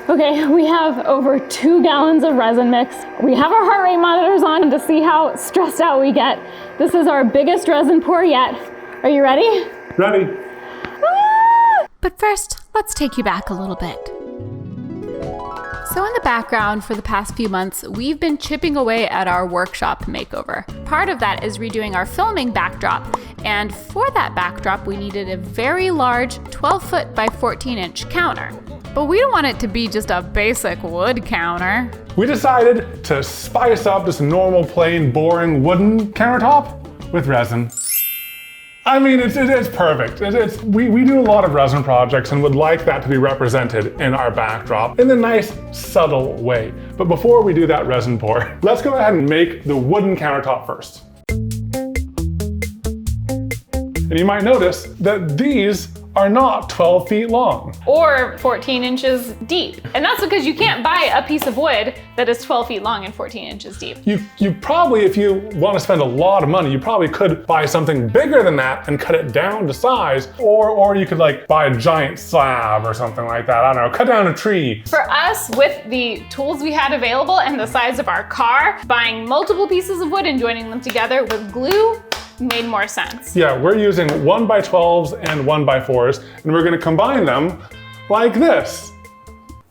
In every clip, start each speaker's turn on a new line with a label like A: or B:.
A: Okay, we have over 2 gallons of resin mix. We have our heart rate monitors on to see how stressed out we get. This is our biggest resin pour yet. Are you ready?
B: Ready.
A: Ah!
C: But first, let's take you back a little bit. So in the background for the past few months, we've been chipping away at our workshop makeover. Part of that is redoing our filming backdrop, and for that backdrop, we needed a very large 12-foot by 14-inch counter. But we don't want it to be just a basic wood counter.
B: We decided to spice up this normal, plain, boring wooden countertop with resin. I mean, it's perfect. We do a lot of resin projects and would like that to be represented in our backdrop in a nice, subtle way. But before we do that resin pour, let's go ahead and make the wooden countertop first. And you might notice that these are not 12 feet long.
A: Or 14 inches deep. And that's because you can't buy a piece of wood that is 12 feet long and 14 inches deep.
B: You probably, if you want to spend a lot of money, you probably could buy something bigger than that and cut it down to size, or you could like buy a giant slab or something like that. I don't know, cut down a tree.
A: For us, with the tools we had available and the size of our car, buying multiple pieces of wood and joining them together with glue made more sense.
B: Yeah, we're using 1x12s and 1x4s, and we're gonna combine them like this.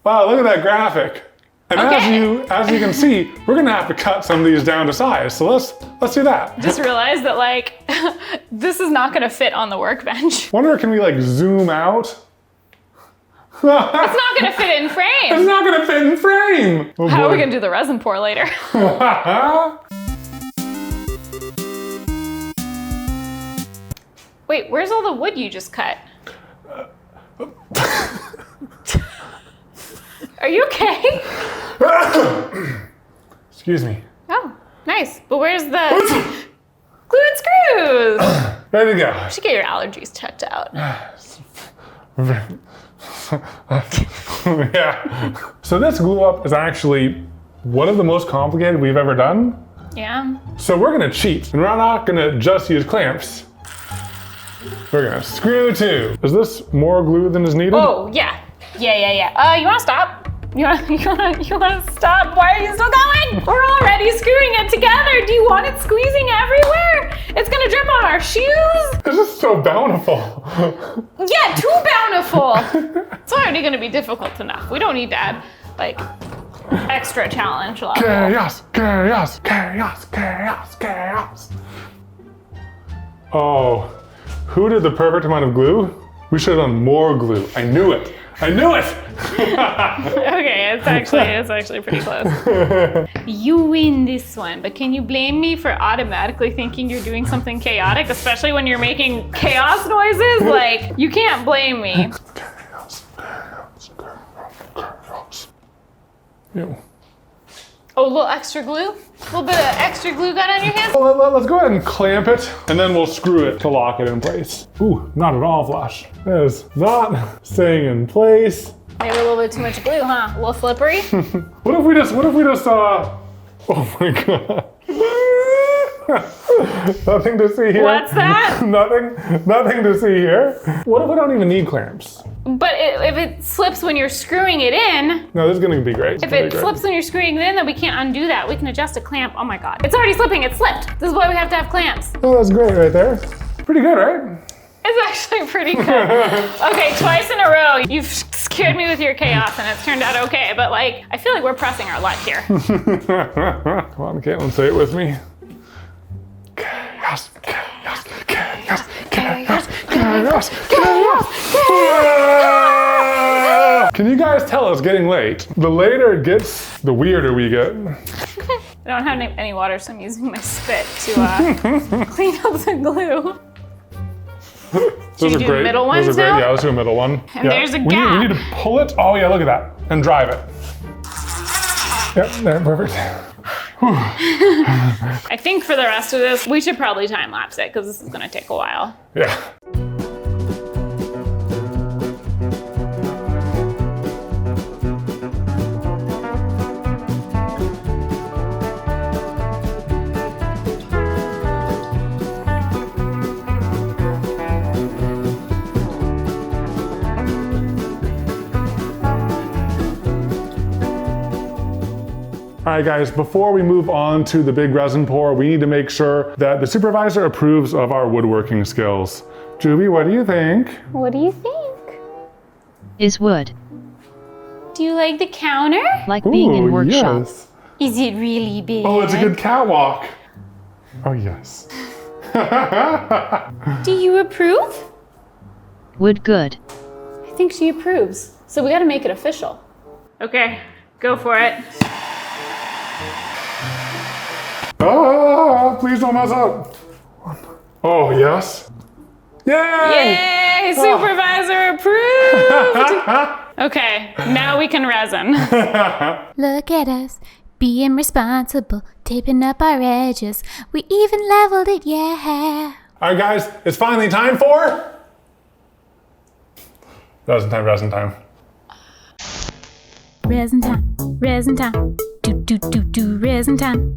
B: Wow, look at that graphic. And
A: Okay.
B: as you can see, we're gonna have to cut some of these down to size. So let's do that.
A: Just realized that like, this is not gonna fit on the workbench.
B: Wonder, can we like zoom out?
A: It's not gonna fit in frame.
B: It's not gonna fit in frame. Oh,
A: How are
B: boy.
A: we gonna do the resin pour later? Wait, where's all the wood you just cut? Are you okay?
B: Excuse me.
A: Oh, nice. But where's the glue and screws?
B: Ready to go.
A: You should get your allergies checked out.
B: Yeah. So this glue up is actually one of the most complicated we've ever done.
A: Yeah.
B: So we're gonna cheat, and we're not gonna just use clamps. We're gonna screw too. Is this more glue than is needed?
A: Oh, yeah. Yeah. You wanna stop? You wanna stop? Why are you still going? We're already screwing it together. Do you want it squeezing everywhere? It's gonna drip on our shoes.
B: This is so bountiful.
A: Yeah, too bountiful. It's already gonna be difficult enough. We don't need to add, like, extra challenge level.
B: Chaos, chaos, chaos, chaos, chaos. Oh, who did the perfect amount of glue? We should have done more glue. I knew it. I knew it!
A: Okay, it's actually pretty close. You win this one, but can you blame me for automatically thinking you're doing something chaotic, especially when you're making chaos noises? Like, you can't blame me.
B: Chaos, chaos, chaos. Ew.
A: Oh, a little extra glue? A little bit of extra glue gun on your hands?
B: Well, let's go ahead and clamp it, and then we'll screw it to lock it in place. Ooh, not at all flush. That is not staying in place.
A: Maybe a little bit too much glue, huh? A little slippery?
B: What if we just, oh my God. Nothing to see here.
A: What's that?
B: Nothing to see here. What if we don't even need clamps?
A: But if it slips when you're screwing it in,
B: No, this is gonna be great.
A: if it slips when you're screwing it in, then we can't undo that. We can adjust a clamp. Oh my God. It's already slipping, it slipped. This is why we have to have clamps.
B: Oh, that's great right there. Pretty good, right?
A: It's actually pretty good. Okay, twice in a row, you've scared me with your chaos and it's turned out okay, but like, I feel like we're pressing our luck here.
B: Come on, Katelyn, say it with me. Chaos, chaos, chaos, chaos, chaos, chaos. Can you guys tell it's getting late? The later it gets, the weirder we get.
A: I don't have any water, so I'm using my spit to clean up the glue.
B: Those
A: you
B: are
A: do
B: great.
A: middle
B: Those
A: ones
B: are great.
A: now?
B: Yeah, let's do a middle one.
A: And
B: yeah.
A: there's a
B: We
A: gap.
B: need to pull it. Oh yeah, look at that. And drive it. Yep, there, perfect.
A: I think for the rest of this, we should probably time lapse it because this is gonna take a while.
B: Yeah. All right, guys, before we move on to the big resin pour, we need to make sure that the supervisor approves of our woodworking skills. Juby, what do you think?
A: What do you think?
D: Is wood.
A: Do you like the counter?
D: Like being in workshop.
B: Yes.
A: Is it really big?
B: Oh, it's a good catwalk. Oh, yes.
A: Do you approve?
D: Wood good.
A: I think she approves. So we gotta make it official. Okay, go for it.
B: Oh, please don't mess up. Oh, yes. Yay!
A: Yay! Supervisor approved! Okay, now we can resin.
C: Look at us, being responsible, taping up our edges. We even leveled it, yeah.
B: All right, guys, it's finally time for... Resin time, resin time.
C: Resin time, resin time, do, resin time.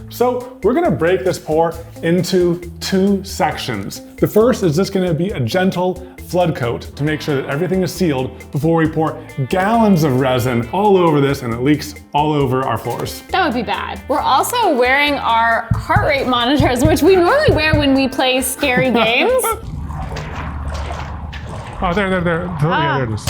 B: So we're gonna break this pour into 2 sections. The first is just gonna be a gentle flood coat to make sure that everything is sealed before we pour gallons of resin all over this and it leaks all over our floors.
A: That would be bad. We're also wearing our heart rate monitors, which we normally wear when we play scary games.
B: Oh, there. Oh, yeah, there it is.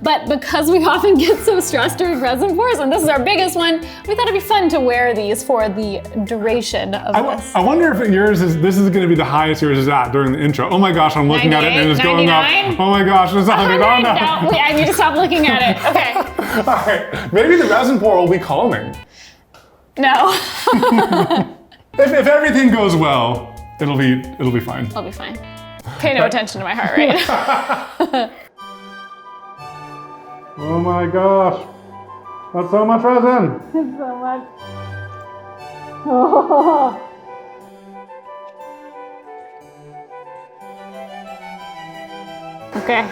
A: But because we often get so stressed during resin pours, and this is our biggest one, we thought it'd be fun to wear these for the duration of this.
B: I wonder if this is gonna be the highest yours is at during the intro. Oh my gosh, I'm looking at it and it's going up.
A: 99?
B: Oh my gosh, it's 100. Oh no.
A: No, wait, I need to stop looking at it. Okay.
B: All right, maybe the resin pour will be calming.
A: No.
B: If everything goes well, it'll be fine.
A: I'll be fine. Pay no attention to my heart rate.
B: Oh my gosh, that's so much resin.
A: It's so much. Oh. Okay,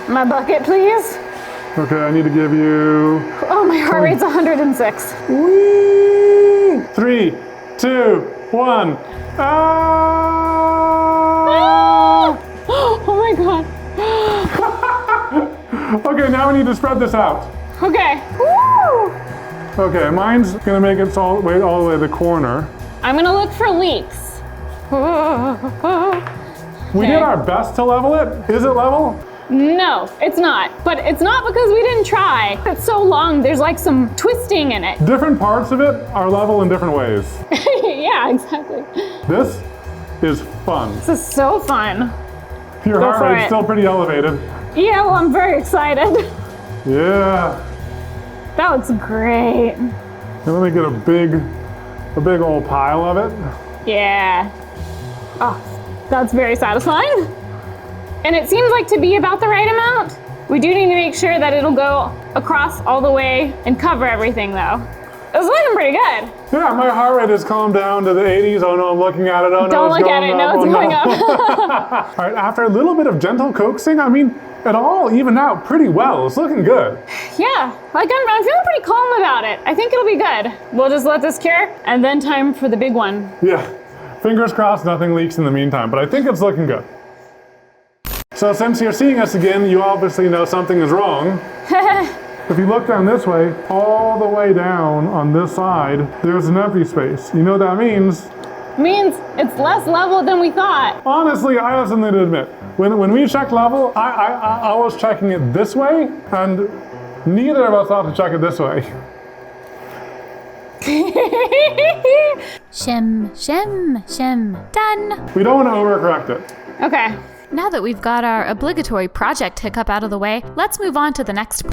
A: my bucket, please.
B: Okay, I need to give you...
A: Oh, my heart rate's 106.
B: Whee! 3, 2, 1. Ah!
A: Oh my god.
B: Okay, now we need to spread this out.
A: Okay. Woo!
B: Okay, mine's gonna make it all the way to the corner.
A: I'm gonna look for leaks.
B: We did our best to level it. Is it level?
A: No, it's not. But it's not because we didn't try. It's so long, there's like some twisting in it.
B: Different parts of it are level in different ways.
A: Yeah, exactly.
B: This is fun.
A: This is so fun.
B: Your
A: Go
B: heart
A: for
B: rate's
A: it.
B: still pretty elevated.
A: Yeah, well, I'm very excited.
B: Yeah.
A: That looks great.
B: And let me get a big old pile of it.
A: Yeah. Oh, that's very satisfying. And it seems like to be about the right amount. We do need to make sure that it'll go across all the way and cover everything though. It's looking pretty good.
B: Yeah, my heart rate has calmed down to the 80s. Oh no, I'm looking at it. Oh no,
A: Don't
B: it's
A: look at
B: going
A: it.
B: up.
A: No, it's
B: Oh,
A: going up.
B: All right, after a little bit of gentle coaxing, I mean, it all evened out pretty well. It's looking good.
A: Yeah, like I'm feeling pretty calm about it. I think it'll be good. We'll just let this cure and then time for the big one.
B: Yeah, fingers crossed nothing leaks in the meantime, but I think it's looking good. So since you're seeing us again, you obviously know something is wrong. If you look down this way, all the way down on this side, there's an empty space. You know what that means?
A: Means it's less level than we thought.
B: Honestly, I have something to admit. When we checked level, I was checking it this way, and neither of us thought to check it this way.
C: Shem. Done.
B: We don't want to overcorrect it.
A: Okay.
C: Now that we've got our obligatory project hiccup out of the way, let's move on to the next.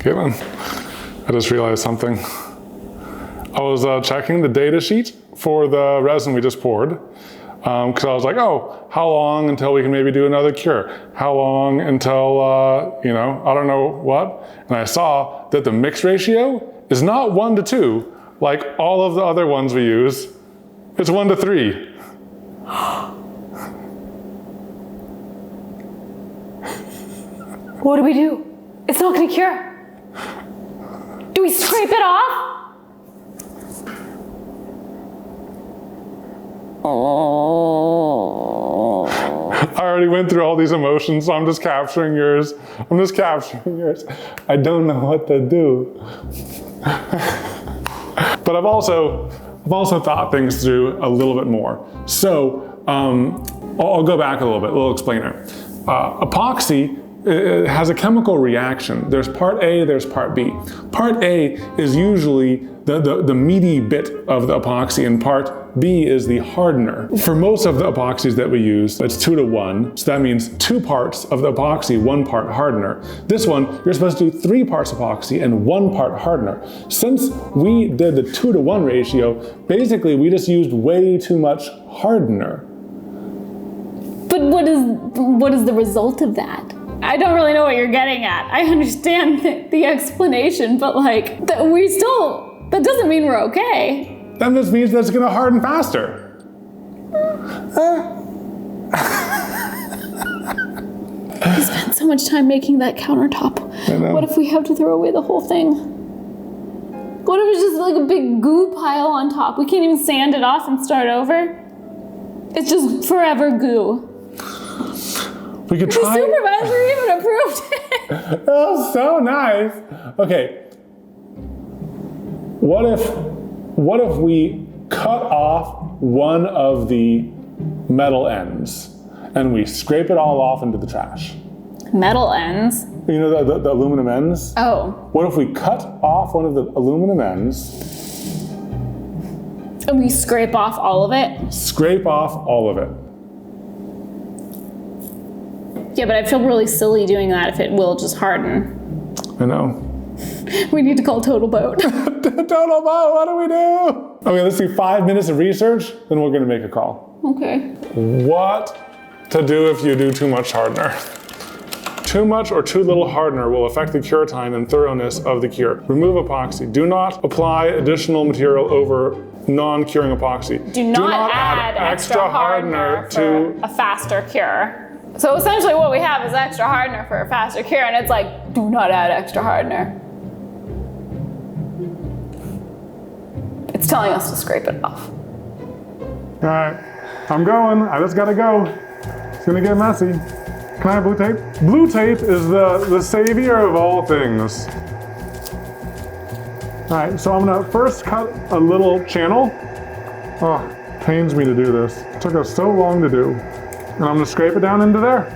B: Katelyn, I just realized something. I was checking the data sheet for the resin we just poured, because I was like, oh, how long until we can maybe do another cure? How long until, I don't know what? And I saw that the mix ratio is not 1 to 2, like all of the other ones we use. It's 1 to 3.
A: What do we do? It's not gonna cure. Do we scrape it off?
B: already went through all these emotions, so I'm just capturing yours. I don't know what to do. But I've also thought things through a little bit more. So I'll go back a little explainer. Epoxy has a chemical reaction. There's part A, there's part B. Part A is usually the meaty bit of the epoxy, and part B is the hardener. For most of the epoxies that we use, it's 2 to 1. So that means 2 parts of the epoxy, 1 part hardener. This one, you're supposed to do 3 parts epoxy and 1 part hardener. Since we did the 2 to 1 ratio, basically we just used way too much hardener.
A: But what is the result of that? I don't really know what you're getting at. I understand the explanation, but like, that doesn't mean we're okay.
B: Then this means that it's gonna harden faster.
A: We spent so much time making that countertop. What if we have to throw away the whole thing? What if it's just like a big goo pile on top? We can't even sand it off and start over? It's just forever goo.
B: We could try.
A: The supervisor even approved it.
B: Oh, so nice. Okay. What if we cut off one of the metal ends and we scrape it all off into the trash?
A: Metal ends?
B: You know the aluminum ends?
A: Oh.
B: What if we cut off one of the aluminum ends?
A: And we scrape off all of it?
B: Scrape off all of it.
A: Yeah, but I feel really silly doing that if it will just harden.
B: I know.
A: We need to call Total Boat.
B: Total Boat, what do we do? Okay, let's do 5 minutes of research, then we're gonna make a call.
A: Okay.
B: What to do if you do too much hardener? Too much or too little hardener will affect the cure time and thoroughness of the cure. Remove epoxy. Do not apply additional material over non-curing epoxy.
A: Do not add extra hardener to a faster cure. So essentially what we have is extra hardener for a faster cure, and it's like, do not add extra hardener. It's telling us to scrape it off.
B: All right, I'm going. I just gotta go. It's gonna get messy. Can I have blue tape? Blue tape is the savior of all things. All right, so I'm gonna first cut a little channel. Oh, pains me to do this. It took us so long to do. And I'm gonna scrape it down into there.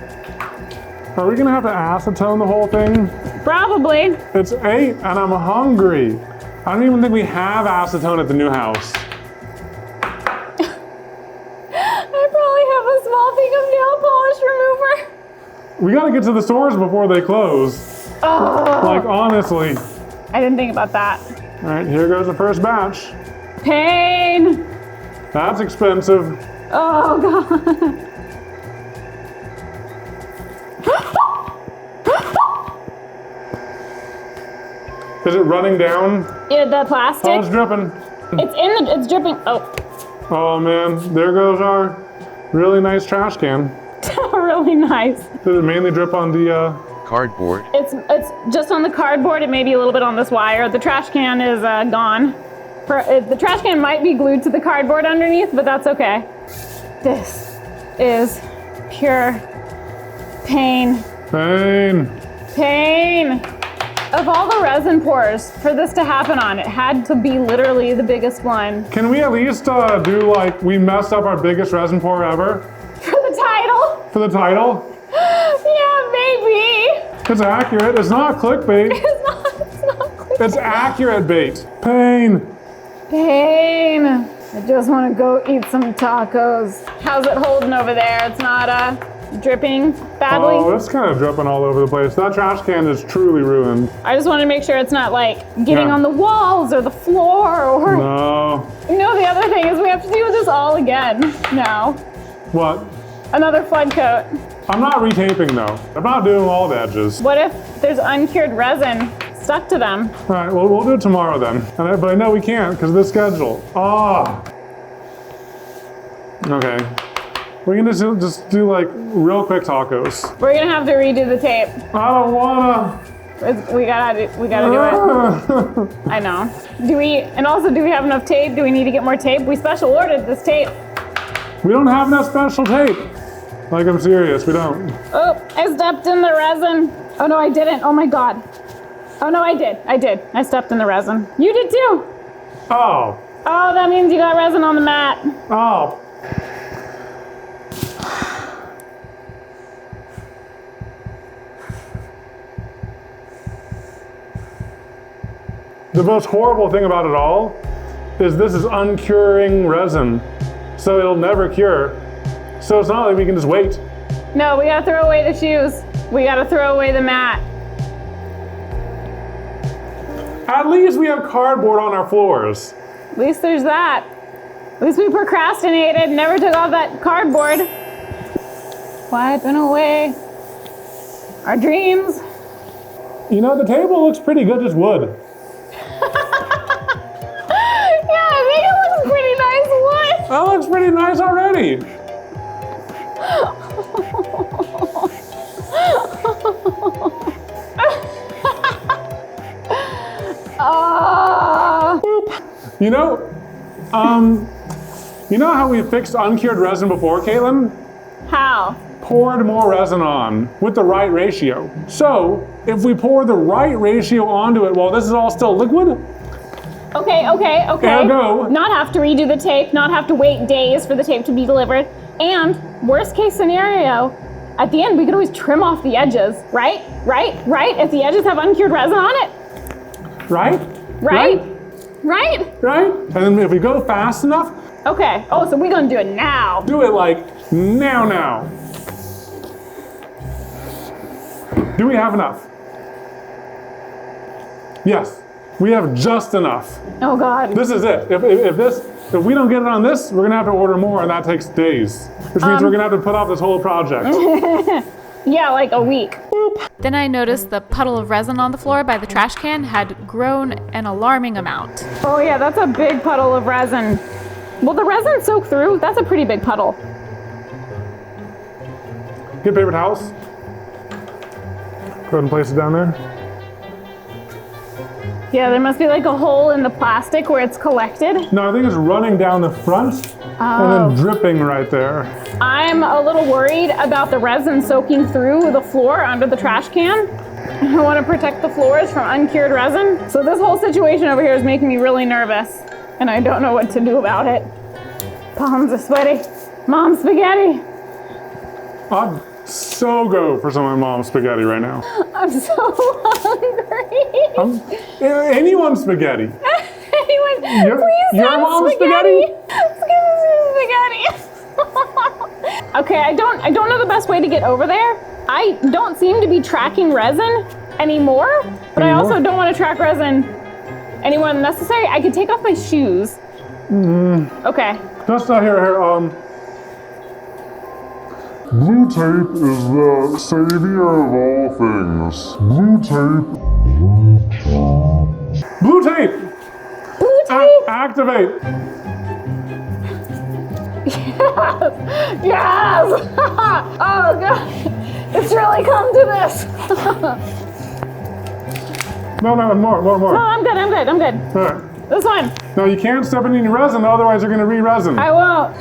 B: Are we gonna have to acetone the whole thing?
A: Probably.
B: It's 8 and I'm hungry. I don't even think we have acetone at the new house.
A: I probably have a small thing of nail polish remover.
B: We gotta get to the stores before they close.
A: Oh.
B: Like, honestly.
A: I didn't think about that.
B: All right, here goes the first batch.
A: Pain.
B: That's expensive.
A: Oh, God.
B: Is it running down?
A: Yeah, the plastic.
B: Oh, it's dripping.
A: It's dripping. Oh.
B: Oh man, there goes our really nice trash can.
A: Really nice.
B: Did it mainly drip on the
E: cardboard?
A: It's just on the cardboard. It may be a little bit on this wire. The trash can is gone. The trash can might be glued to the cardboard underneath, but that's okay. This is pure pain. Pain. Of all the resin pours for this to happen on, it had to be literally the biggest one.
B: Can we at least do like, we messed up our biggest resin pour ever?
A: For the title?
B: For the title?
A: Yeah, maybe.
B: It's accurate. It's not clickbait.
A: It's not clickbait.
B: It's accurate bait. Pain.
A: I just want to go eat some tacos. How's it holding over there? It's not dripping badly?
B: Oh, it's kind of dripping all over the place. That trash can is truly ruined.
A: I just want to make sure it's not like getting on the walls or the floor or...
B: No.
A: No, the other thing is we have to do this all again now.
B: What?
A: Another flood coat.
B: I'm not retaping though. I'm not doing all the edges.
A: What if there's uncured resin stuck to them?
B: All right, well, we'll do it tomorrow then. But I know we can't because of the schedule. Ah. Okay. We're gonna just do like real quick tacos.
A: We're gonna have to redo the tape.
B: I don't wanna.
A: We gotta do it. I know. Do we have enough tape? Do we need to get more tape? We special ordered this tape.
B: We don't have enough special tape. Like, I'm serious, we don't.
A: Oh, I stepped in the resin. Oh no, I didn't. Oh my God. Oh no, I did. I stepped in the resin. You did too.
B: Oh.
A: Oh, that means you got resin on the mat.
B: Oh. The most horrible thing about it all is this is uncuring resin, so it'll never cure. So it's not like we can just wait.
A: No, we gotta throw away the shoes. We gotta throw away the mat.
B: At least we have cardboard on our floors.
A: At least there's that. At least we procrastinated, never took off that cardboard. Wiping away our dreams.
B: You know, the table looks pretty good as wood.
A: Yeah, I think it looks pretty nice wood.
B: That looks pretty nice already. You know how we fixed uncured resin before, Katelyn?
A: How?
B: Poured more resin on with the right ratio. So, if we pour the right ratio onto it while this is all still liquid,
A: Okay.
B: Ergo.
A: Not have to redo the tape, not have to wait days for the tape to be delivered. And worst case scenario, at the end we could always trim off the edges, right? If the edges have uncured resin on it.
B: right?
A: Right?
B: And then if we go fast enough,
A: Okay. Oh, so we're gonna do it now.
B: do it like now. Do we have enough? Yes, we have just enough.
A: Oh God.
B: This is it. If we don't get it on this, we're gonna have to order more, and that takes days, which means we're gonna have to put off this whole project.
A: Yeah, like a week.
C: Then I noticed the puddle of resin on the floor by the trash can had grown an alarming amount.
A: Oh yeah, that's a big puddle of resin. Will the resin soak through? That's a pretty big puddle.
B: Get paper towels. Go ahead and place it down there.
A: Yeah, there must be like a hole in the plastic where it's collected.
B: No, I think it's running down the front and then dripping right there.
A: I'm a little worried about the resin soaking through the floor under the trash can. I want to protect the floors from uncured resin. So this whole situation over here is making me really nervous, and I don't know what to do about it. Palms are sweaty. Mom spaghetti.
B: I'd so go for some of my mom's spaghetti right now.
A: I'm so hungry.
B: Anyone's spaghetti.
A: Anyone,
B: Your
A: please have
B: mom's
A: spaghetti. Spaghetti. Okay, I don't know the best way to get over there. I don't seem to be tracking resin anymore, but I also don't want to track resin any more than necessary. I could take off my shoes. Okay.
B: Just here.
E: Blue tape is the savior of all things. Blue tape.
B: Blue tape!
A: Blue tape!
B: Activate!
A: Yes! Oh God! It's really come to this.
B: No, more.
A: No, I'm good.
B: All right.
A: This one.
B: No, you can't step in any resin, otherwise you're gonna re-resin.
A: I won't.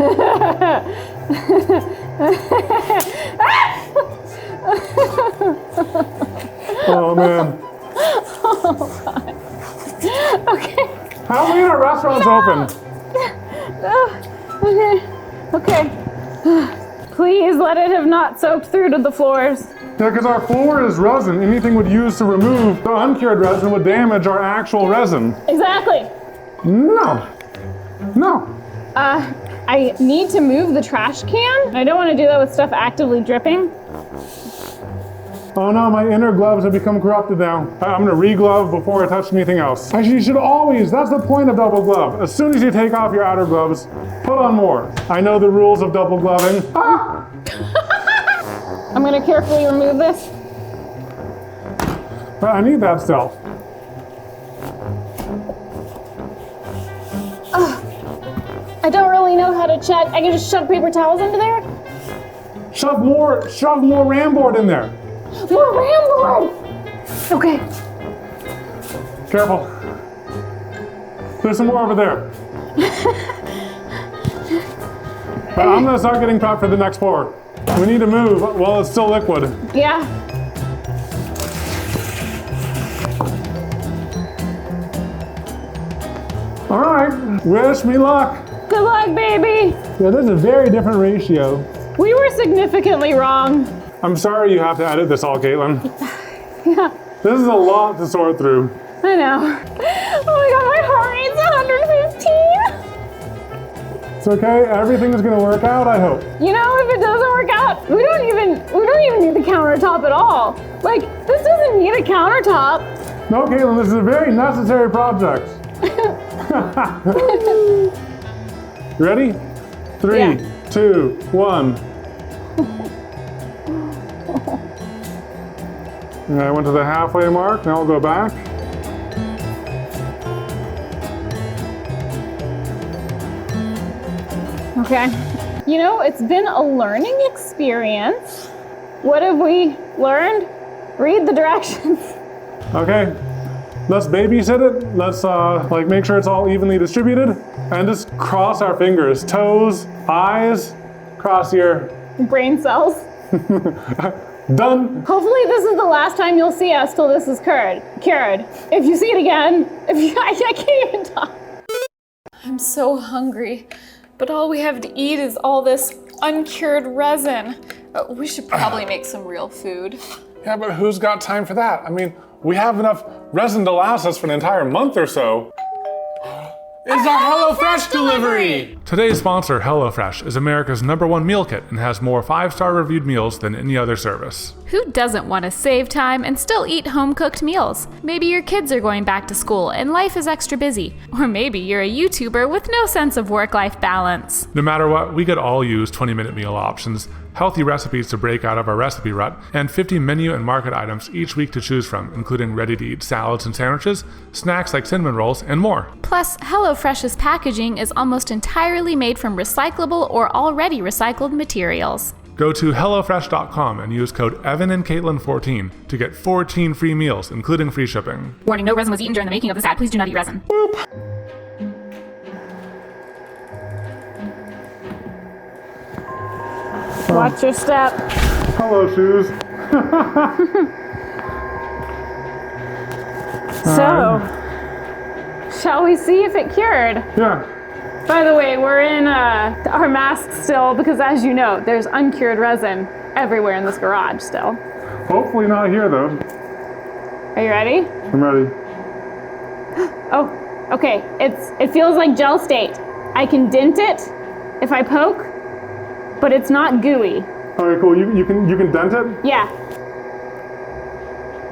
B: Oh man.
A: Oh God. Okay.
B: How many are restaurants open?
A: Okay. Please let it have not soaked through to the floors.
B: Yeah, because our floor is resin. Anything would use to remove the uncured resin would damage our actual resin.
A: Exactly.
B: No.
A: I need to move the trash can. I don't want to do that with stuff actively dripping.
B: Oh no, my inner gloves have become corrupted now. I'm gonna re-glove before I touch anything else. Actually, you should always, that's the point of double glove. As soon as you take off your outer gloves, put on more. I know the rules of double gloving. Ah!
A: I'm gonna carefully remove this.
B: But I need that still.
A: I don't really know how to check. I can just shove paper towels into there.
B: Shove more Ramboard in there.
A: More Ramboard! Okay.
B: Careful. There's some more over there. But I'm gonna start getting prepped for the next floor. We need to move while it's still liquid.
A: Yeah.
B: All right, wish me luck.
A: Good luck, baby.
B: Yeah, this is a very different ratio.
A: We were significantly wrong.
B: I'm sorry you have to edit this all, Katelyn.
A: Yeah,
B: This is a lot to sort through.
A: I know. Oh my god, my heart rate's 115.
B: It's okay, everything is gonna work out, I hope.
A: You know, if it doesn't work out, we don't even need the countertop at all. Like, this doesn't need a countertop.
B: No, Katelyn, this is a very necessary project. You ready? 3,
A: Yeah.
B: 2, 1. I went to the halfway mark, now I'll go back.
A: Okay. You know, it's been a learning experience. What have we learned? Read the directions.
B: Okay, let's babysit it. Let's make sure it's all evenly distributed and just cross our fingers. Toes, eyes, cross your
A: Brain cells.
B: done.
A: Hopefully this is the last time you'll see us till this is cured. If you see it again, I can't even talk. I'm so hungry, but all we have to eat is all this uncured resin. We should probably make some real food.
B: Yeah, but who's got time for that? I mean, we have enough resin to last us for an entire month or so. It's our HelloFresh delivery! Today's sponsor, HelloFresh, is America's #1 meal kit and has more 5-star reviewed meals than any other service.
C: Who doesn't want to save time and still eat home-cooked meals? Maybe your kids are going back to school and life is extra busy. Or maybe you're a YouTuber with no sense of work-life balance.
B: No matter what, we could all use 20-minute meal options, healthy recipes to break out of our recipe rut, and 50 menu and market items each week to choose from, including ready-to-eat salads and sandwiches, snacks like cinnamon rolls, and more.
C: Plus, HelloFresh's packaging is almost entirely made from recyclable or already recycled materials.
B: Go to HelloFresh.com and use code EvanandKatelyn14 to get 14 free meals, including free shipping.
C: Warning, no resin was eaten during the making of this ad. Please do not eat resin.
A: Watch your step.
B: Hello, shoes.
A: So, shall we see if it cured?
B: Yeah.
A: By the way, we're in our masks still because, as you know, there's uncured resin everywhere in this garage still.
B: Hopefully not here, though.
A: Are you ready?
B: I'm ready.
A: Oh, okay. It feels like gel state. I can dent it if I poke, but it's not gooey.
B: All right, cool. You can dent it?
A: Yeah.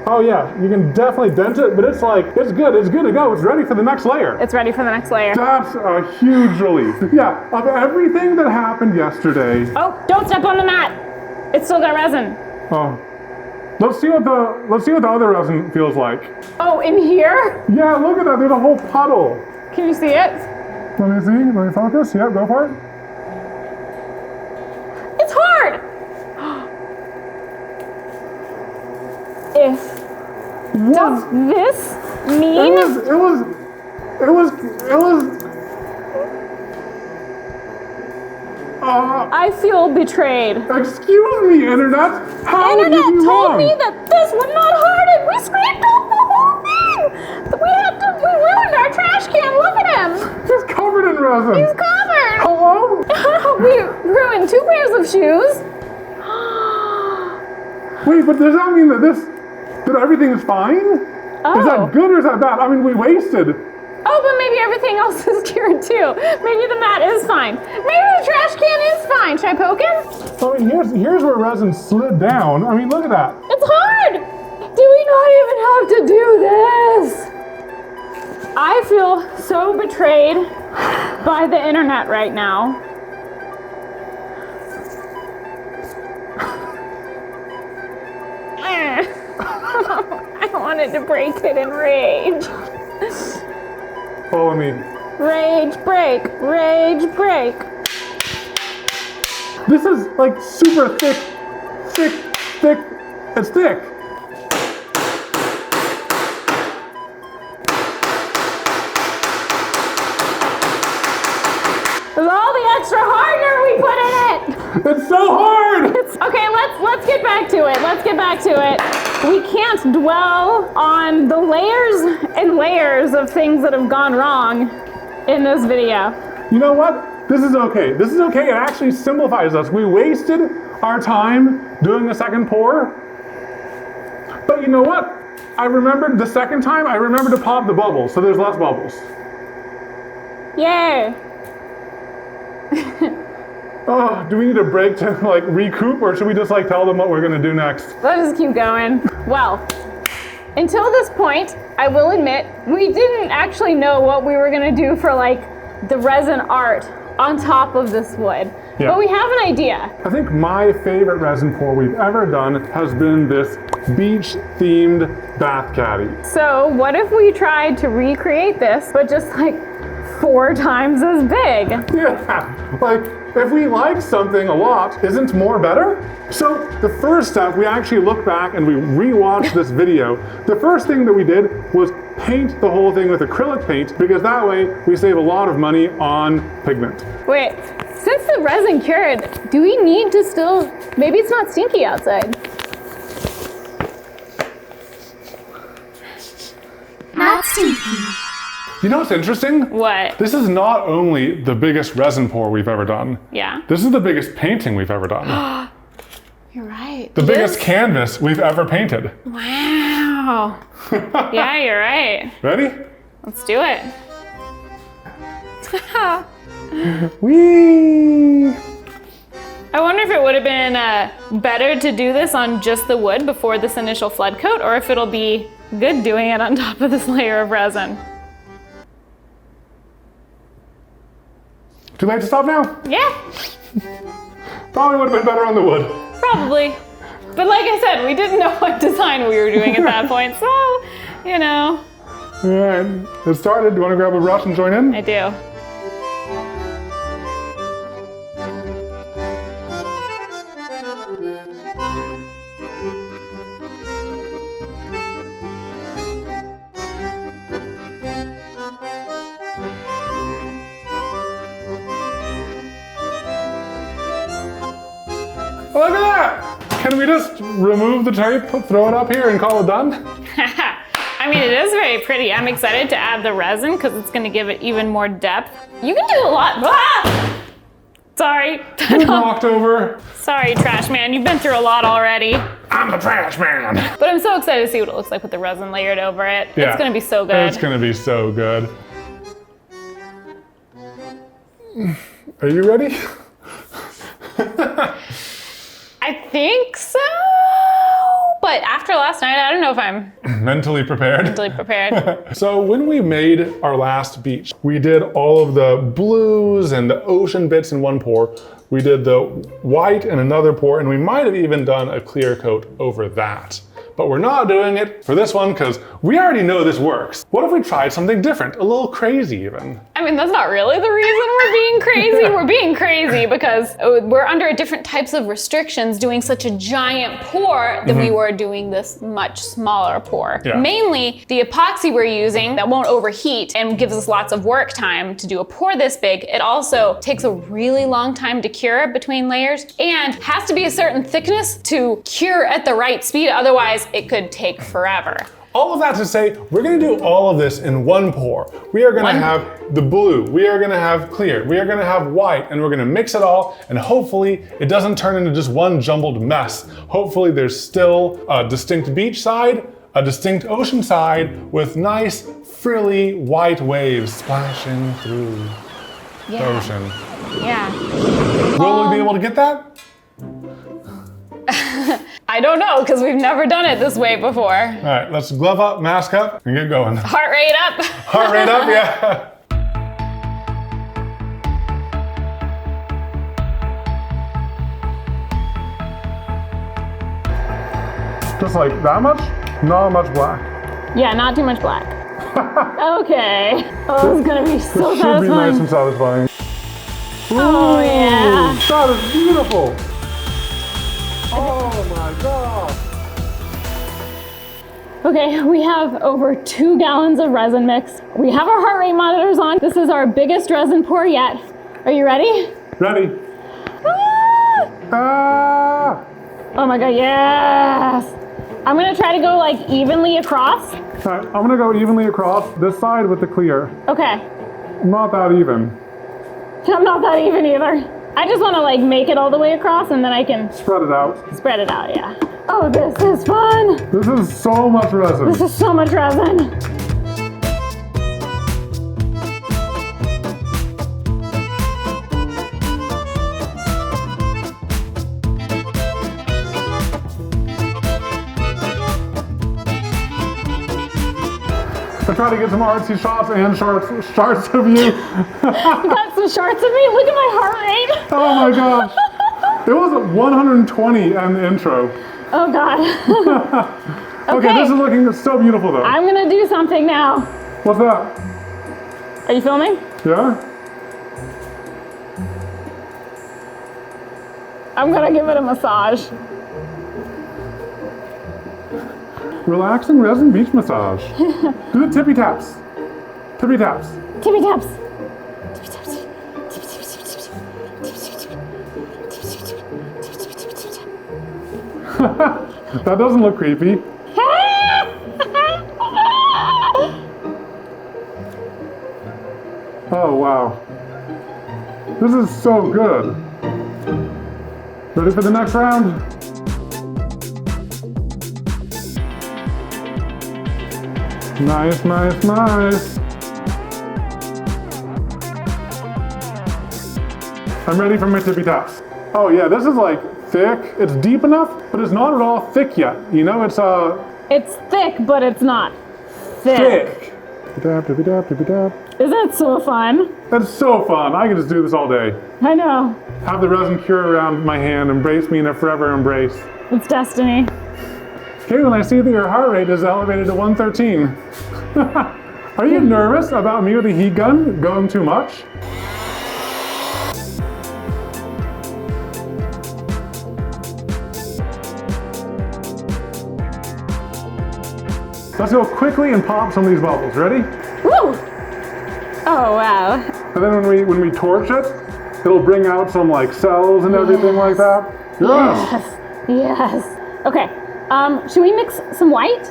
B: Oh yeah, you can definitely dent it, but it's good to go. It's ready for the next layer.
A: It's ready for the next layer.
B: That's a huge relief. Yeah, of everything that happened yesterday.
A: Oh, don't step on the mat. It's still got resin.
B: Oh, let's see what the other resin feels like.
A: Oh, in here?
B: Yeah, look at that. There's a whole puddle.
A: Can you see it?
B: Let me see. Let me focus. Yeah, go for it.
A: It's hard. Does this mean?
B: It was.
A: I feel betrayed.
B: Excuse me, Internet. How
A: Internet
B: did you
A: told
B: wrong?
A: me that this would not harden. We scraped off the whole thing. We ruined our trash can. Look at him.
B: He's covered in resin.
A: He's covered.
B: Hello?
A: We ruined 2 pairs of shoes.
B: Wait, but does that mean that everything is fine?
A: Oh.
B: Is that good or is that bad? I mean, we wasted.
A: Oh, but maybe everything else is cured too. Maybe the mat is fine. Maybe the trash can is fine. Should I poke him?
B: I mean, here's where resin slid down. I mean, look at that.
A: It's hard. Do we not even have to do this? I feel so betrayed by the internet right now. I wanted to break it in rage.
B: Follow me.
A: Rage break, rage break.
B: This is like super thick. It's thick.
A: With all the extra hardener we put in it.
B: It's so hard!
A: Okay, let's get back to it. Let's get back to it. We can't dwell on the layers and layers of things that have gone wrong in this video.
B: You know what? This is okay. This is okay. It actually simplifies us. We wasted our time doing the second pour. But you know what? I remembered the second time, I remembered to pop the bubbles, so there's less bubbles.
A: Yay.
B: Oh, do we need a break to like recoup, or should we just like tell them what we're gonna do next?
A: Let's just keep going. Well, until this point, I will admit, we didn't actually know what we were gonna do for like the resin art on top of this wood.
B: Yeah.
A: But we have an idea.
B: I think my favorite resin pour we've ever done has been this beach-themed bath caddy.
A: So what if we tried to recreate this, but just like 4 times as big?
B: Yeah, like if we like something a lot, isn't more better? So the first step, we actually looked back and we rewatched this video. The first thing that we did was paint the whole thing with acrylic paint, because that way we save a lot of money on pigment.
A: Wait, since the resin cured, do we need to still, maybe it's not stinky outside.
C: Not stinky.
B: You know what's interesting?
A: What?
B: This is not only the biggest resin pour we've ever done.
A: Yeah.
B: This is the biggest painting we've ever done.
A: You're right.
B: The biggest canvas we've ever painted.
A: Wow. Yeah, you're right.
B: Ready?
A: Let's do it.
B: Whee!
A: I wonder if it would have been better to do this on just the wood before this initial flood coat, or if it'll be good doing it on top of this layer of resin.
B: Too late to stop now?
A: Yeah,
B: Probably would have been better on the wood.
A: probably. But like I said, we didn't know what design we were doing at that point, so, you know.
B: All right, it started. Do you want to grab a brush and join in?
A: I do.
B: Look at that! Can we just remove the tape, throw it up here, and call it done?
A: I mean, it is very pretty. I'm excited to add the resin because it's going to give it even more depth. You can do a lot. Ah! Sorry.
B: Who's knocked over?
A: Sorry, trash man. You've been through a lot already.
B: I'm the trash man.
A: But I'm so excited to see what it looks like with the resin layered over it.
B: Yeah.
A: It's going to be so good.
B: It's going to be so good. Are you ready?
A: I think so. But after last night, I don't know if I'm
B: Mentally prepared.
A: mentally prepared.
B: So when we made our last beach, we did all of the blues and the ocean bits in one pour. We did the white in another pour, and we might have even done a clear coat over that. But we're not doing it for this one because we already know this works. What if we tried something different, a little crazy even?
A: I mean, that's not really the reason we're being crazy. We're being crazy because we're under different types of restrictions doing such a giant pour than we were doing this much smaller pour.
B: Yeah.
A: Mainly, the epoxy we're using that won't overheat and gives us lots of work time to do a pour this big. It also takes a really long time to cure between layers and has to be a certain thickness to cure at the right speed. Otherwise, it could take forever.
B: All of that to say, we're gonna do all of this in one pour. We are gonna have the blue, we are gonna have clear, we are gonna have white, and we're gonna mix it all, and hopefully it doesn't turn into just one jumbled mess. Hopefully there's still a distinct beach side, a distinct ocean side, with nice, frilly white waves splashing through the ocean.
A: Yeah.
B: Will we be able to get that?
A: I don't know, because we've never done it this way before.
B: All right, let's glove up, mask up, and get going.
A: Heart rate up.
B: Heart rate up, yeah. Just like that much? Not much black.
A: Yeah, not too much black. Okay. Oh, this is gonna be so
B: Should be nice
A: satisfying.
B: and satisfying.
A: Oh, yeah.
B: That is beautiful. Oh my god.
A: Okay, we have over 2 gallons of resin mix. We have our heart rate monitors on. This is our biggest resin pour yet. Are you ready?
B: Ready?
A: Ah!
B: Ah!
A: Oh my god, yes! I'm gonna try to go like evenly across.
B: All right, I'm gonna go evenly across this side with the clear.
A: Okay.
B: Not that even.
A: I'm not that even either. I just wanna like make it all the way across and then I can
B: Spread it out.
A: spread it out, yeah. Oh, this is fun!
B: This is so much resin.
A: This is so much resin.
B: I try to get some artsy shots and shots of you.
A: Got some shorts of me. Look at my heart rate.
B: Oh my gosh. It was 120 on the intro.
A: Oh god.
B: Okay, this is looking so beautiful though.
A: I'm gonna do something now.
B: What's that?
A: Are you filming?
B: Yeah?
A: I'm gonna give it a massage.
B: Relaxing resin beach massage. Do the tippy taps. Tippy taps.
A: Tippy taps.
B: That doesn't look creepy. Oh wow. This is so good. Ready for the next round? Nice, nice, nice. I'm ready for my tippy taps. Oh yeah, this is like thick. It's deep enough, but it's not at all thick yet. You know, it's
A: It's thick, but it's not thick.
B: thick. Tippy tap, tippy tap.
A: Isn't it so fun?
B: That's so fun. I can just do this all day.
A: I know.
B: Have the resin cure around my hand, embrace me in a forever embrace.
A: It's destiny.
B: Katelyn, I see that your heart rate is elevated to 113. Are you nervous about me with a heat gun going too much? Let's go quickly and pop some of these bubbles. Ready?
A: Woo! Oh wow.
B: And then when we torch it, it'll bring out some like cells and everything like that. Yes!
A: Yes. Okay. Should we mix some white?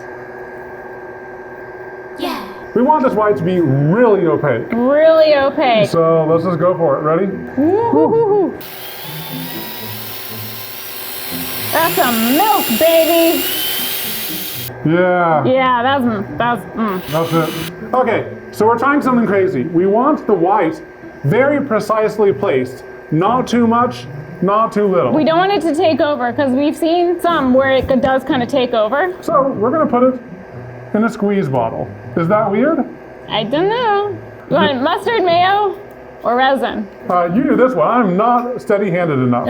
C: Yeah.
B: We want this white to be really opaque.
A: Really opaque.
B: So let's just go for it. Ready?
A: Woo-hoo-hoo-hoo. That's some milk, baby.
B: Yeah.
A: Yeah, that's
B: That's it. Okay, so we're trying something crazy. We want the white very precisely placed. Not too much, not too little.
A: We don't want it to take over because we've seen some where it does kind of take over.
B: So we're gonna put it in a squeeze bottle. Is that weird?
A: I don't know. You want mustard, mayo, or resin?
B: You do this one. I'm not steady-handed enough.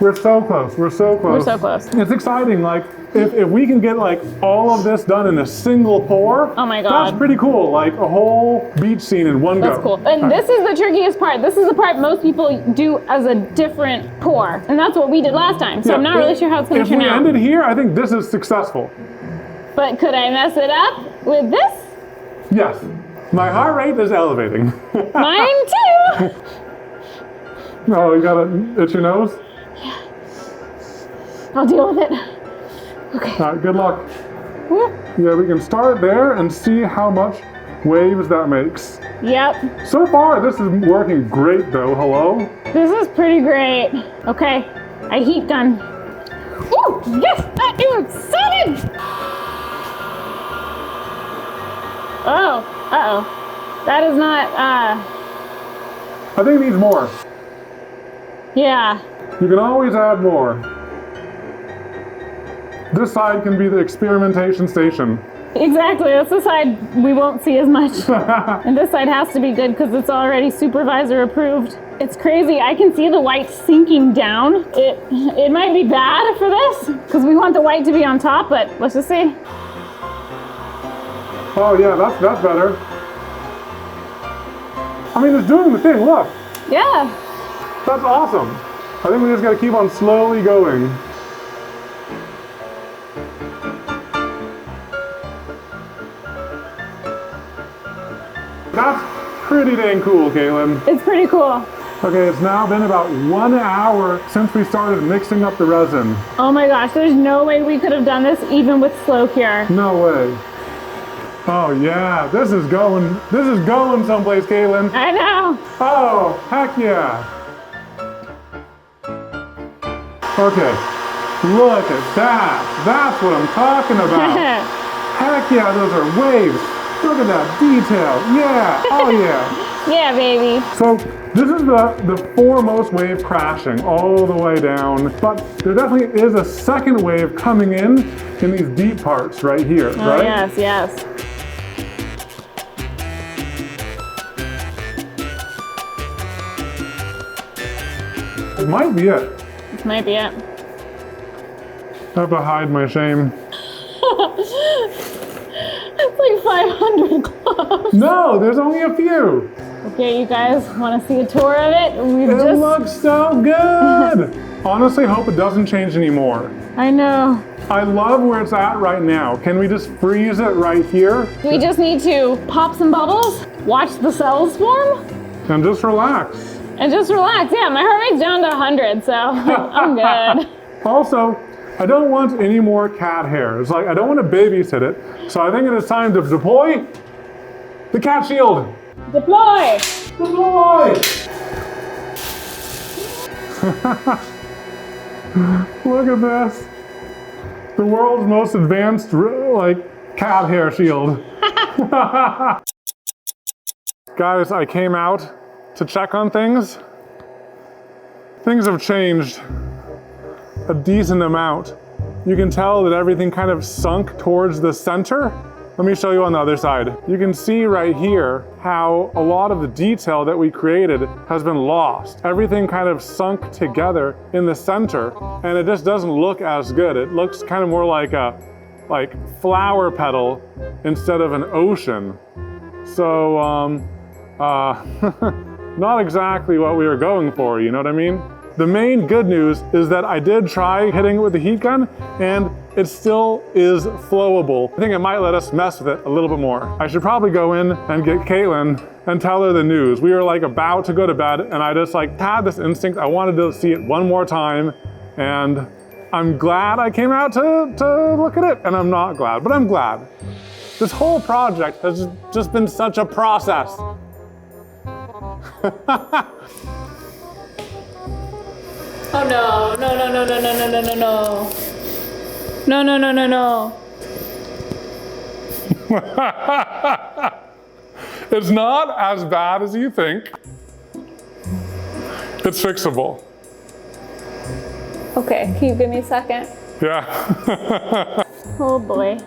B: We're so close. We're so close.
A: We're so close.
B: It's exciting. Like if we can get like all of this done in a single pour.
A: Oh my God.
B: That's pretty cool. Like a whole beach scene in one go.
A: That's cool. And this is the trickiest part. This is the part most people do as a different pour. And that's what we did last time. So
B: Yeah,
A: I'm not really sure how it's going to turn
B: If we
A: out.
B: ended here, I think this is successful.
A: But could I mess it up with this?
B: Yes. My heart rate is elevating.
A: Mine too.
B: Oh, you gotta itch your nose?
A: I'll deal with it. Okay.
B: All right, good luck.
A: Whoop.
B: Yeah, we can start there and see how much waves that makes.
A: Yep.
B: So far, this is working great though. Hello?
A: This is pretty great. Okay. I heat gun. Woo! Yes! I am excited! Oh. Uh-oh. That is not,
B: I think it needs more.
A: yeah.
B: You can always add more. This side can be the experimentation station.
A: Exactly. That's the side we won't see as much. And this side has to be good because it's already supervisor approved. It's crazy. I can see the white sinking down. It might be bad for this because we want the white to be on top, but let's just see.
B: Oh yeah, that's better. I mean, it's doing the thing, look.
A: Yeah.
B: That's awesome. I think we just gotta keep on slowly going. That's pretty dang cool, Katelyn.
A: It's pretty cool.
B: Okay, it's now been about 1 hour since we started mixing up the resin.
A: Oh my gosh, there's no way we could have done this even with slow cure.
B: No way. Oh yeah, this is going someplace, Katelyn.
A: I know.
B: Oh, heck yeah. Okay, look at that. That's what I'm talking about. Heck yeah, those are waves. Look at that detail. Yeah, oh yeah.
A: Yeah, baby.
B: So this is the foremost wave crashing all the way down, but there definitely is a second wave coming in these deep parts right here,
A: Oh,
B: right?
A: yes, yes.
B: It might be it.
A: This might be it.
B: I have to hide my shame.
A: It's like 500 gloves.
B: No, there's only a few.
A: Okay, you guys want to see a tour of it?
B: It looks so good. Honestly, hope it doesn't change anymore.
A: I know.
B: I love where it's at right now. Can we just freeze it right here
A: We just need to pop some bubbles, watch the cells form,
B: and just relax?
A: and just relax. Yeah, my heart rate's down to 100, so I'm good.
B: Also, I don't want any more cat hairs. Like, I don't want to babysit it. So I think it is time to deploy the cat shield.
A: Deploy!
B: Deploy! Look at this. The world's most advanced, cat hair shield. Guys, I came out to check on things. Things have changed a decent amount. You can tell that everything kind of sunk towards the center. Let me show you on the other side. You can see right here how a lot of the detail that we created has been lost. Everything kind of sunk together in the center, and it just doesn't look as good. It looks kind of more like a flower petal instead of an ocean. So, not exactly what we were going for, you know what I mean? The main good news is that I did try hitting it with the heat gun, and it still is flowable. I think it might let us mess with it a little bit more. I should probably go in and get Katelyn and tell her the news. We were about to go to bed, and I just had this instinct. I wanted to see it one more time, and I'm glad I came out to look at it, and I'm not glad, but I'm glad. This whole project has just been such a process.
A: Oh no, no, no, no, no, no, no, no, no, no. No, no, no, no, no.
B: It's not as bad as you think. It's fixable.
A: Okay, can you give me a second?
B: Yeah.
A: Oh boy.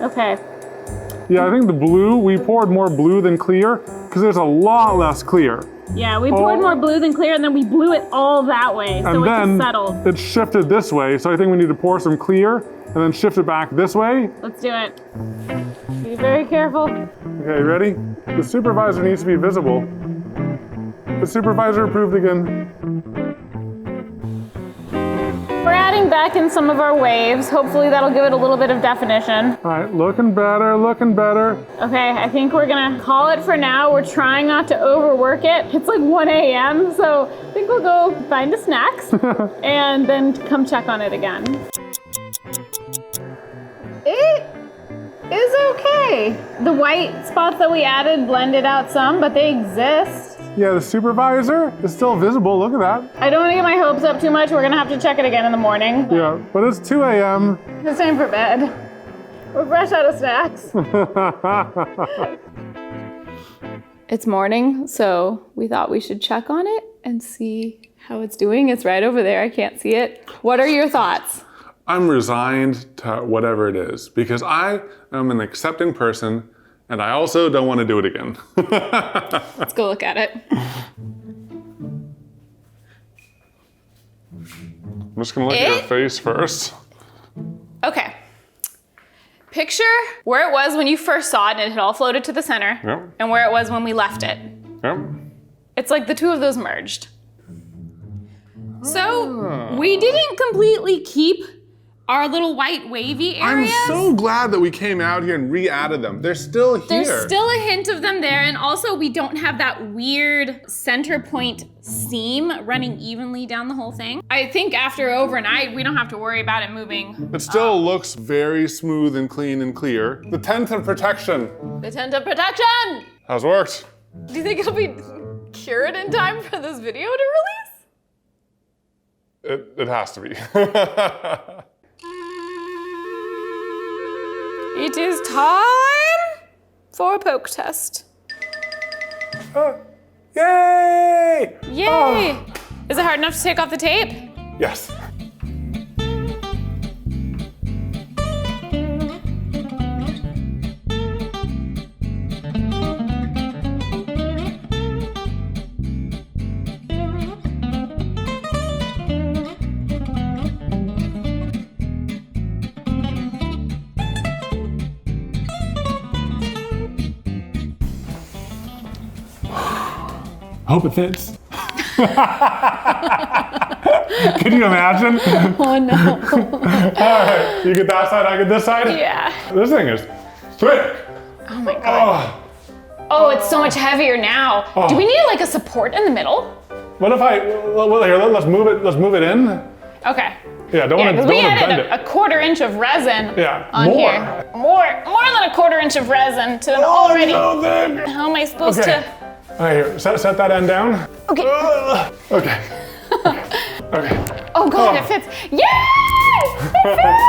A: Okay.
B: Yeah, I think the blue, we poured more blue than clear because there's a lot less clear.
A: Yeah, we poured more blue than clear, and then we blew it all that way, so
B: And
A: it
B: then
A: just settled.
B: it shifted this way, so I think we need to pour some clear and then shift it back this way.
A: Let's do it. Be very careful.
B: Okay, ready? The supervisor needs to be visible. The supervisor approved again.
A: We're adding back in some of our waves. Hopefully that'll give it a little bit of definition.
B: All right, looking better, looking better.
A: Okay, I think we're gonna call it for now. We're trying not to overwork it. It's like 1 a.m., so I think we'll go find the snacks and then come check on it again. It is okay. The white spots that we added blended out some, but they exist.
B: Yeah, the supervisor is still visible, look at that.
A: I don't want to get my hopes up too much. We're gonna have to check it again in the morning.
B: Yeah, but it's 2 a.m.
A: It's time for bed. We're fresh out of snacks. It's morning, so we thought we should check on it and see how it's doing. It's right over there, I can't see it. What are your thoughts?
B: I'm resigned to whatever it is because I am an accepting person and I also don't want to do it again.
A: Let's go look at it.
B: I'm just gonna look at your face first.
A: Okay. Picture where it was when you first saw it and it had all floated to the center,
B: Yep.
A: and where it was when we left it.
B: Yep.
A: It's like the two of those merged. So we didn't completely keep our little white wavy
B: I'm
A: areas.
B: so glad that we came out here and re-added them. They're still here.
A: There's still a hint of them there, and also we don't have that weird center point seam running evenly down the whole thing. I think after overnight, we don't have to worry about it moving.
B: It still looks very smooth and clean and clear. The tent of protection
A: The tent of protection!
B: has worked.
A: Do you think it'll be cured in time for this video to release?
B: It has to be.
A: It is time for a poke test.
B: Yay!
A: Yay!
B: Oh.
A: Is it hard enough to take off the tape?
B: Yes. Hope it fits. Can you imagine?
A: Oh no.
B: All right, you get that side, I get this side?
A: Yeah.
B: This thing is thick.
A: Oh my god.
B: Oh,
A: Oh, it's so much heavier now.
B: Oh.
A: Do we need like a support in the middle?
B: what if well, here, let's move it in.
A: Okay.
B: Yeah, don't
A: Yeah,
B: want to
A: because we
B: bend
A: added
B: it.
A: a 1/4 inch of resin
B: Yeah,
A: on
B: more.
A: here. More than a 1/4 inch of resin to an already.
B: So thick.
A: How am I supposed
B: Okay.
A: to?
B: All right, here, set that end down.
A: Okay.
B: Okay. Okay.
A: Oh god,
B: Oh.
A: it fits. Yay! It fits!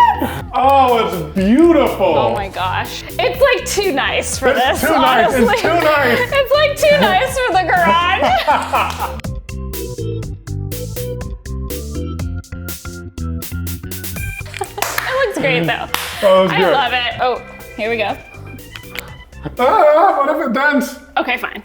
B: Oh, it's beautiful.
A: Oh my gosh. It's like too nice for
B: It's
A: this,
B: too nice.
A: honestly.
B: It's too nice.
A: It's like too nice for the garage. It looks great though.
B: Oh, it's
A: I
B: good.
A: love it. Oh, here we go.
B: Ah, what if it dents?
A: Okay, fine.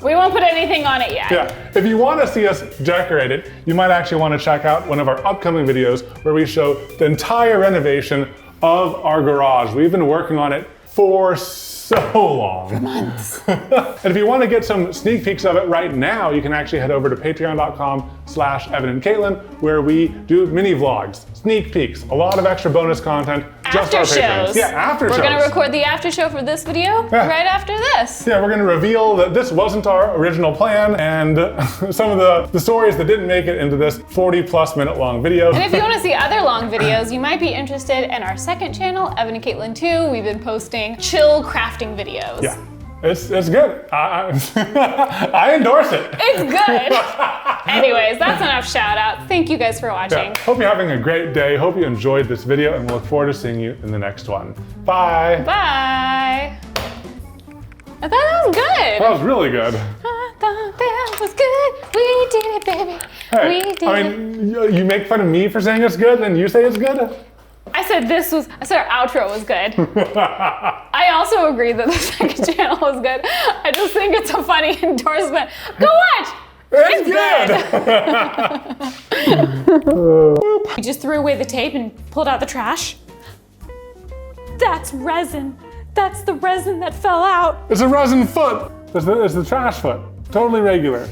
A: We won't put anything on it yet.
B: Yeah, if you want to see us decorate it, you might actually want to check out one of our upcoming videos where we show the entire renovation of our garage. We've been working on it for so long.
A: Months.
B: And if you want to get some sneak peeks of it right now, you can actually head over to patreon.com/Evan and Katelyn, where we do mini vlogs, sneak peeks, a lot of extra bonus content, just
A: After
B: our patrons.
A: shows.
B: Yeah, after shows.
A: We're gonna record the after show for this video
B: Yeah.
A: right after this.
B: Yeah, we're going to reveal that this wasn't our original plan and some of the stories that didn't make it into this 40+ minute long video.
A: And if you want to see other long videos, you might be interested in our second channel, Evan and Katelyn 2. We've been posting chill crafting videos.
B: Yeah, it's good. I endorse it.
A: It's good. Anyways, that's enough shout outs. Thank you guys for watching.
B: Yeah. Hope you're having a great day. Hope you enjoyed this video and we look forward to seeing you in the next one. Bye.
A: Bye. I thought that was good.
B: That was really good.
A: I thought that was good. We did it, baby.
B: Hey,
A: We did
B: I mean, you make fun of me for saying it's good, then you say it's good?
A: I said our outro was good. I also agree that the second channel was good. I just think it's a funny endorsement. Go watch!
B: It's good!
A: We just threw away the tape and pulled out the trash. That's resin. That's the resin that fell out.
B: It's a resin foot. It's the trash foot. Totally regular.